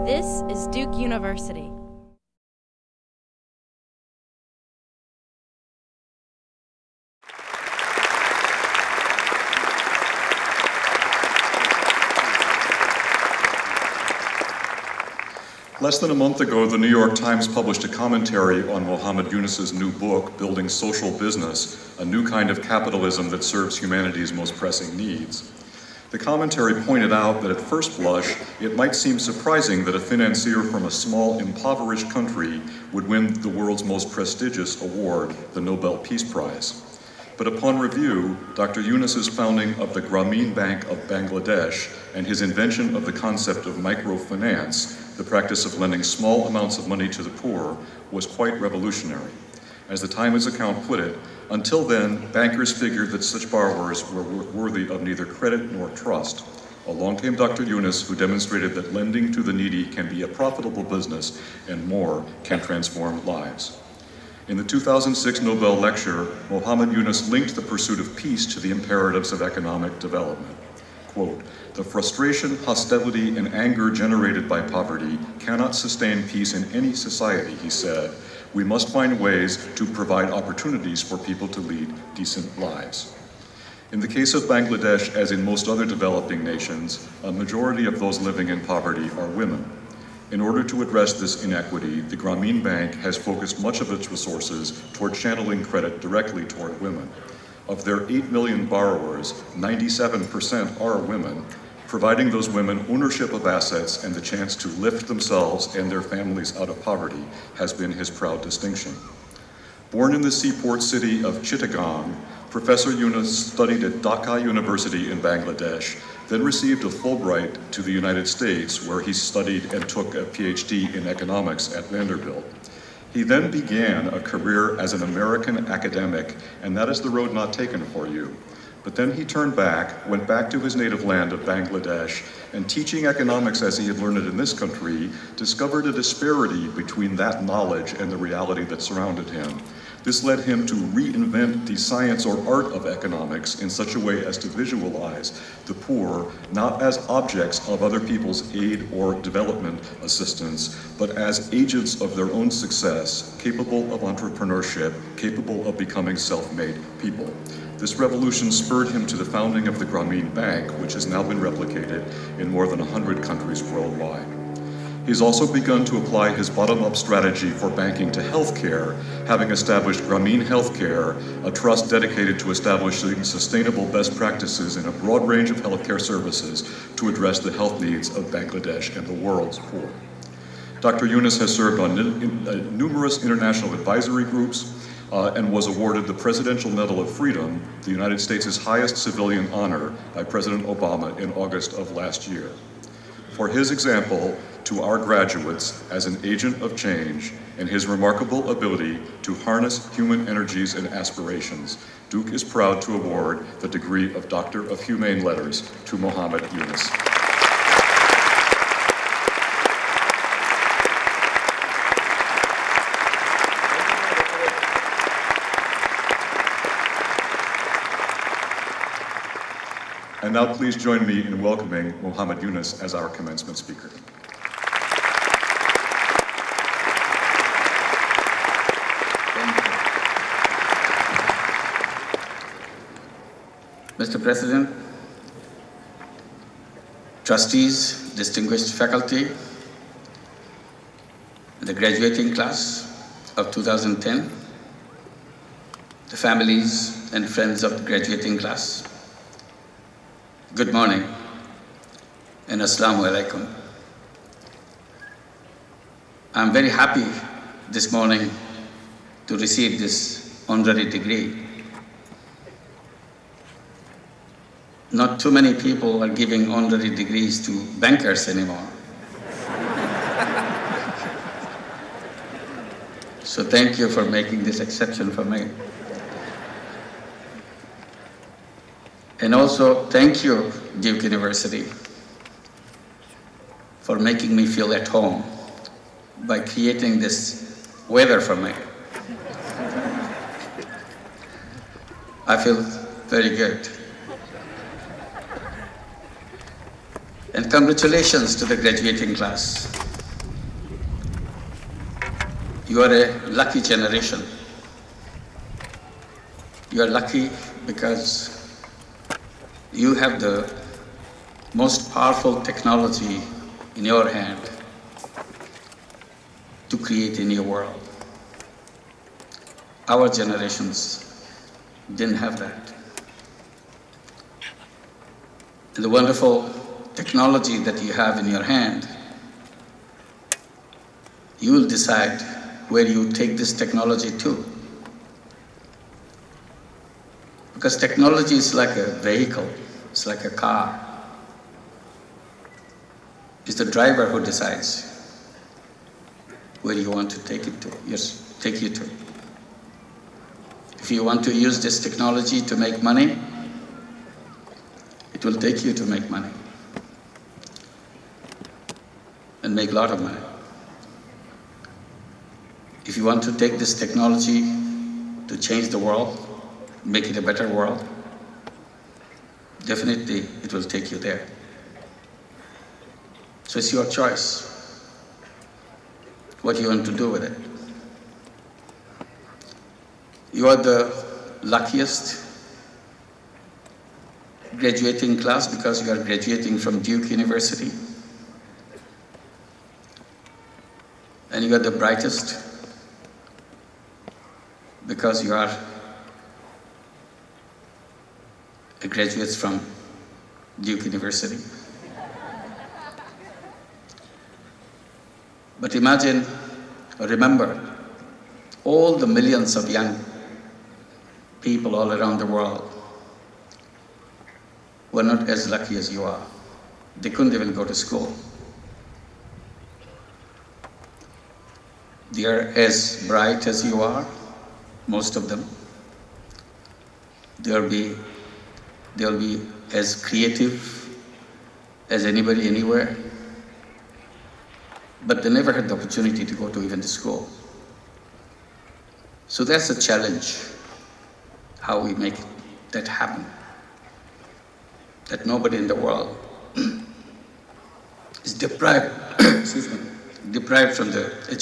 This is Duke University. Less than a month ago, the New York Times published a commentary on Muhammad Yunus's new book, Building Social Business, a new kind of capitalism that serves humanity's most pressing needs. The commentary pointed out that at first blush, it might seem surprising that a financier from a small, impoverished country would win the world's most prestigious award, the Nobel Peace Prize. But upon review, Dr. Yunus's founding of the Grameen Bank of Bangladesh and his invention of the concept of microfinance, the practice of lending small amounts of money to the poor, was quite revolutionary. As the Times account put it, until then, bankers figured that such borrowers were worthy of neither credit nor trust. Along came Dr. Yunus, who demonstrated that lending to the needy can be a profitable business and more can transform lives. In the 2006 Nobel lecture, Muhammad Yunus linked the pursuit of peace to the imperatives of economic development. Quote, "The frustration, hostility, and anger generated by poverty cannot sustain peace in any society," he said. "We must find ways to provide opportunities for people to lead decent lives." In the case of Bangladesh, as in most other developing nations, a majority of those living in poverty are women. In order to address this inequity, the Grameen Bank has focused much of its resources toward channeling credit directly toward women. Of their 8 million borrowers, 97% are women, providing those women ownership of assets and the chance to lift themselves and their families out of poverty has been his proud distinction. Born in the seaport city of Chittagong, Professor Yunus studied at Dhaka University in Bangladesh, then received a Fulbright to the United States, where he studied and took a PhD in economics at Vanderbilt. He then began a career as an American academic, and that is the road not taken for you. But then he turned back, went back to his native land of Bangladesh, and teaching economics as he had learned it in this country, discovered a disparity between that knowledge and the reality that surrounded him. This led him to reinvent the science or art of economics in such a way as to visualize the poor not as objects of other people's aid or development assistance, but as agents of their own success, capable of entrepreneurship, capable of becoming self-made people. This revolution spurred him to the founding of the Grameen Bank, which has now been replicated in more than 100 countries worldwide. He's also begun to apply his bottom-up strategy for banking to healthcare, having established Grameen Healthcare, a trust dedicated to establishing sustainable best practices in a broad range of healthcare services to address the health needs of Bangladesh and the world's poor. Dr. Yunus has served on numerous international advisory groups and was awarded the Presidential Medal of Freedom, the United States' highest civilian honor, by President Obama in August of last year. For his example to our graduates as an agent of change and his remarkable ability to harness human energies and aspirations, Duke is proud to award the degree of Doctor of Humane Letters to Muhammad Yunus. And now please join me in welcoming Muhammad Yunus as our commencement speaker. Mr. President, trustees, distinguished faculty, the graduating class of 2010, the families and friends of the graduating class, good morning and Assalamu alaikum. I'm very happy this morning to receive this honorary degree. Not too many people are giving honorary degrees to bankers anymore. So thank you for making this exception for me. And also, thank you, Duke University, for making me feel at home by creating this weather for me. I feel very good. And congratulations to the graduating class. You are a lucky generation. You are lucky because you have the most powerful technology in your hand to create a new world. Our generations didn't have that. And the wonderful technology that you have in your hand, you will decide where you take this technology to. Because technology is like a vehicle, it's like a car. It's the driver who decides where you want to take it to, take you to. If you want to use this technology to make money, it will take you to make money and make a lot of money. If you want to take this technology to change the world, make it a better world, definitely it will take you there. So it's your choice what you want to do with it. You are the luckiest graduating class because you are graduating from Duke University. And you are the brightest because you are a graduate from Duke University. But imagine, or remember, all the millions of young people all around the world were not as lucky as you are. They couldn't even go to school. They are as bright as you are, most of them. They'll be as creative as anybody anywhere. But they never had the opportunity to go to even the school. So that's a challenge, how we make that happen. That nobody in the world is deprived, deprived from the education.